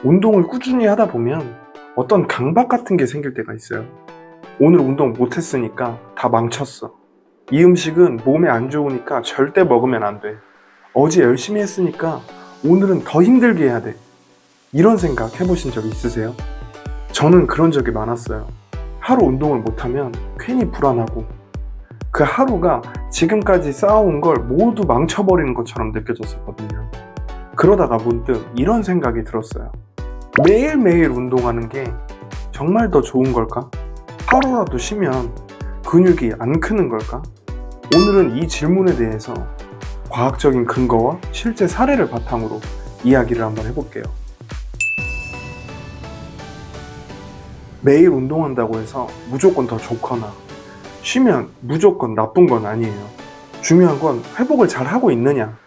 운동을 꾸준히 하다 보면 어떤 강박 같은 게 생길 때가 있어요. 오늘 운동 못했으니까 다 망쳤어. 이 음식은 몸에 안 좋으니까 절대 먹으면 안 돼. 어제 열심히 했으니까 오늘은 더 힘들게 해야 돼. 이런 생각 해보신 적 있으세요? 저는 그런 적이 많았어요. 하루 운동을 못하면 괜히 불안하고 그 하루가 지금까지 쌓아온 걸 모두 망쳐버리는 것처럼 느껴졌었거든요. 그러다가 문득 이런 생각이 들었어요. 매일매일 운동하는 게 정말 더 좋은 걸까? 하루라도 쉬면 근육이 안 크는 걸까? 오늘은 이 질문에 대해서 과학적인 근거와 실제 사례를 바탕으로 이야기를 한번 해볼게요. 매일 운동한다고 해서 무조건 더 좋거나 쉬면 무조건 나쁜 건 아니에요. 중요한 건 회복을 잘 하고 있느냐,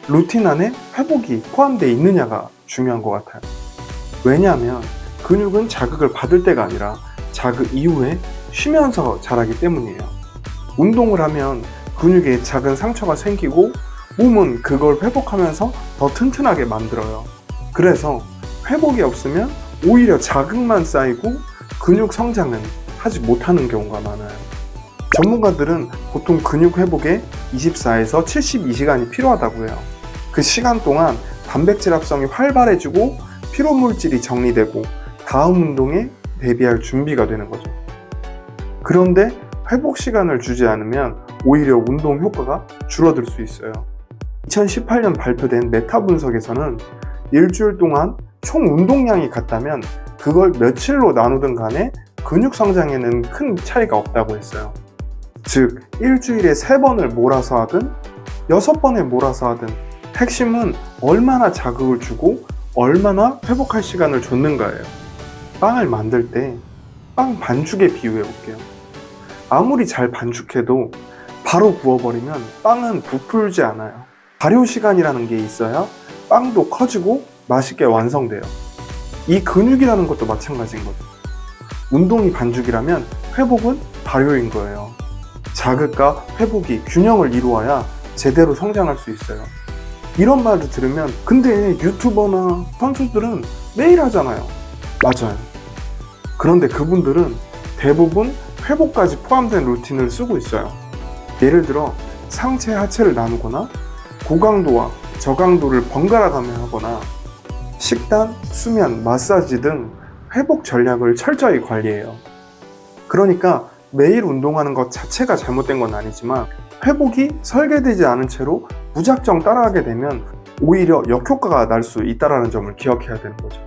루틴 안에 회복이 포함되어 있느냐가 중요한 것 같아요. 왜냐하면 근육은 자극을 받을 때가 아니라 자극 이후에 쉬면서 자라기 때문이에요. 운동을 하면 근육에 작은 상처가 생기고 몸은 그걸 회복하면서 더 튼튼하게 만들어요. 그래서 회복이 없으면 오히려 자극만 쌓이고 근육 성장은 하지 못하는 경우가 많아요. 전문가들은 보통 근육 회복에 24에서 72시간이 필요하다고 해요. 그 시간 동안 단백질 합성이 활발해지고 피로물질이 정리되고 다음 운동에 대비할 준비가 되는 거죠. 그런데 회복 시간을 주지 않으면 오히려 운동 효과가 줄어들 수 있어요. 2018년 발표된 메타 분석에서는 일주일 동안 총 운동량이 같다면 그걸 며칠로 나누든 간에 근육 성장에는 큰 차이가 없다고 했어요. 즉, 일주일에 3번을 몰아서 하든 6번에 몰아서 하든 핵심은 얼마나 자극을 주고 얼마나 회복할 시간을 줬는가예요. 빵을 만들 때 빵 반죽에 비유해 볼게요. 아무리 잘 반죽해도 바로 구워버리면 빵은 부풀지 않아요. 발효 시간이라는 게 있어야 빵도 커지고 맛있게 완성돼요. 이 근육이라는 것도 마찬가지인 거죠. 운동이 반죽이라면 회복은 발효인 거예요. 자극과 회복이 균형을 이루어야 제대로 성장할 수 있어요. 이런 말을 들으면 근데 유튜버나 선수들은 매일 하잖아요. 맞아요. 그런데 그분들은 대부분 회복까지 포함된 루틴을 쓰고 있어요. 예를 들어 상체 하체를 나누거나 고강도와 저강도를 번갈아 가며 하거나 식단, 수면, 마사지 등 회복 전략을 철저히 관리해요. 그러니까 매일 운동하는 것 자체가 잘못된 건 아니지만 회복이 설계되지 않은 채로 무작정 따라하게 되면 오히려 역효과가 날 수 있다는 점을 기억해야 되는 거죠.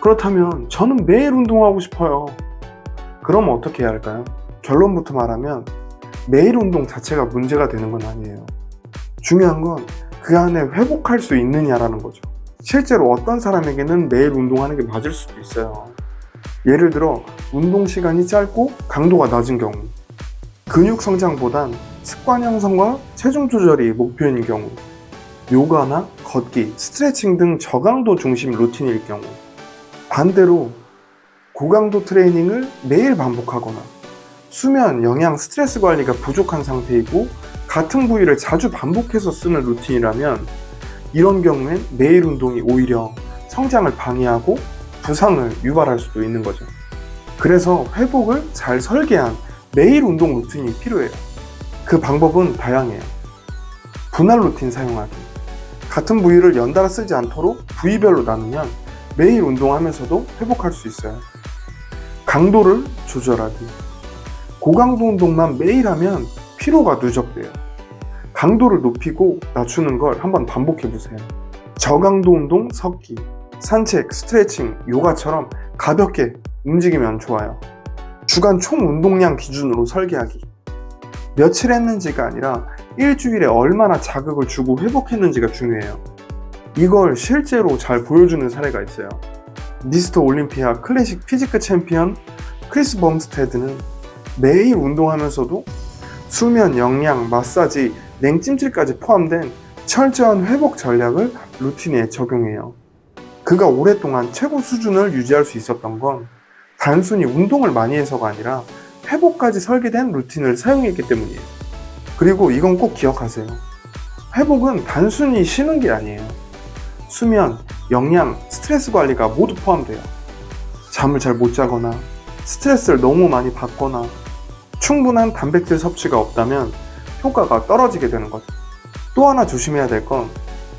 그렇다면 저는 매일 운동하고 싶어요. 그럼 어떻게 해야 할까요? 결론부터 말하면 매일 운동 자체가 문제가 되는 건 아니에요. 중요한 건 그 안에 회복할 수 있느냐라는 거죠. 실제로 어떤 사람에게는 매일 운동하는 게 맞을 수도 있어요. 예를 들어 운동 시간이 짧고 강도가 낮은 경우, 근육 성장보단 습관 형성과 체중 조절이 목표인 경우, 요가나 걷기, 스트레칭 등 저강도 중심 루틴일 경우, 반대로 고강도 트레이닝을 매일 반복하거나 수면, 영양, 스트레스 관리가 부족한 상태이고 같은 부위를 자주 반복해서 쓰는 루틴이라면 이런 경우엔 매일 운동이 오히려 성장을 방해하고 부상을 유발할 수도 있는 거죠. 그래서 회복을 잘 설계한 매일 운동 루틴이 필요해요. 그 방법은 다양해요. 분할 루틴 사용하기. 같은 부위를 연달아 쓰지 않도록 부위별로 나누면 매일 운동하면서도 회복할 수 있어요. 강도를 조절하기. 고강도 운동만 매일 하면 피로가 누적돼요. 강도를 높이고 낮추는 걸 한번 반복해 보세요. 저강도 운동 섞기, 산책, 스트레칭, 요가처럼 가볍게 움직이면 좋아요. 주간 총 운동량 기준으로 설계하기. 며칠 했는지가 아니라 일주일에 얼마나 자극을 주고 회복했는지가 중요해요. 이걸 실제로 잘 보여주는 사례가 있어요. 미스터 올림피아 클래식 피지크 챔피언 크리스 범스테드는 매일 운동하면서도 수면, 영양, 마사지, 냉찜질까지 포함된 철저한 회복 전략을 루틴에 적용해요. 그가 오랫동안 최고 수준을 유지할 수 있었던 건 단순히 운동을 많이 해서가 아니라 회복까지 설계된 루틴을 사용했기 때문이에요. 그리고 이건 꼭 기억하세요. 회복은 단순히 쉬는 게 아니에요. 수면, 영양, 스트레스 관리가 모두 포함돼요. 잠을 잘 못 자거나 스트레스를 너무 많이 받거나 충분한 단백질 섭취가 없다면 효과가 떨어지게 되는 거죠. 또 하나 조심해야 될 건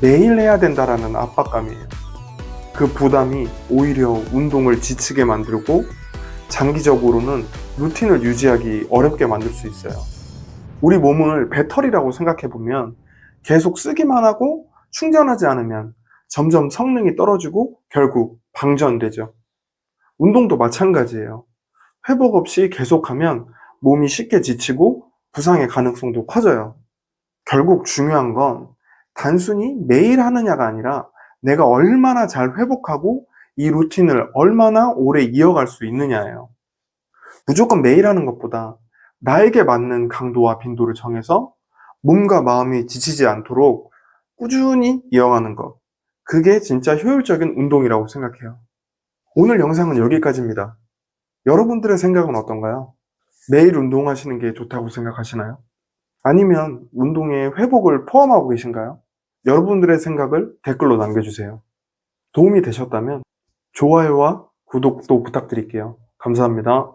매일 해야 된다라는 압박감이에요. 그 부담이 오히려 운동을 지치게 만들고 장기적으로는 루틴을 유지하기 어렵게 만들 수 있어요. 우리 몸을 배터리라고 생각해 보면 계속 쓰기만 하고 충전하지 않으면 점점 성능이 떨어지고 결국 방전되죠. 운동도 마찬가지예요. 회복 없이 계속하면 몸이 쉽게 지치고 부상의 가능성도 커져요. 결국 중요한 건 단순히 매일 하느냐가 아니라 내가 얼마나 잘 회복하고 이 루틴을 얼마나 오래 이어갈 수 있느냐예요. 무조건 매일 하는 것보다 나에게 맞는 강도와 빈도를 정해서 몸과 마음이 지치지 않도록 꾸준히 이어가는 것. 그게 진짜 효율적인 운동이라고 생각해요. 오늘 영상은 여기까지입니다. 여러분들의 생각은 어떤가요? 매일 운동하시는 게 좋다고 생각하시나요? 아니면 운동에 회복을 포함하고 계신가요? 여러분들의 생각을 댓글로 남겨주세요. 도움이 되셨다면 좋아요와 구독도 부탁드릴게요. 감사합니다.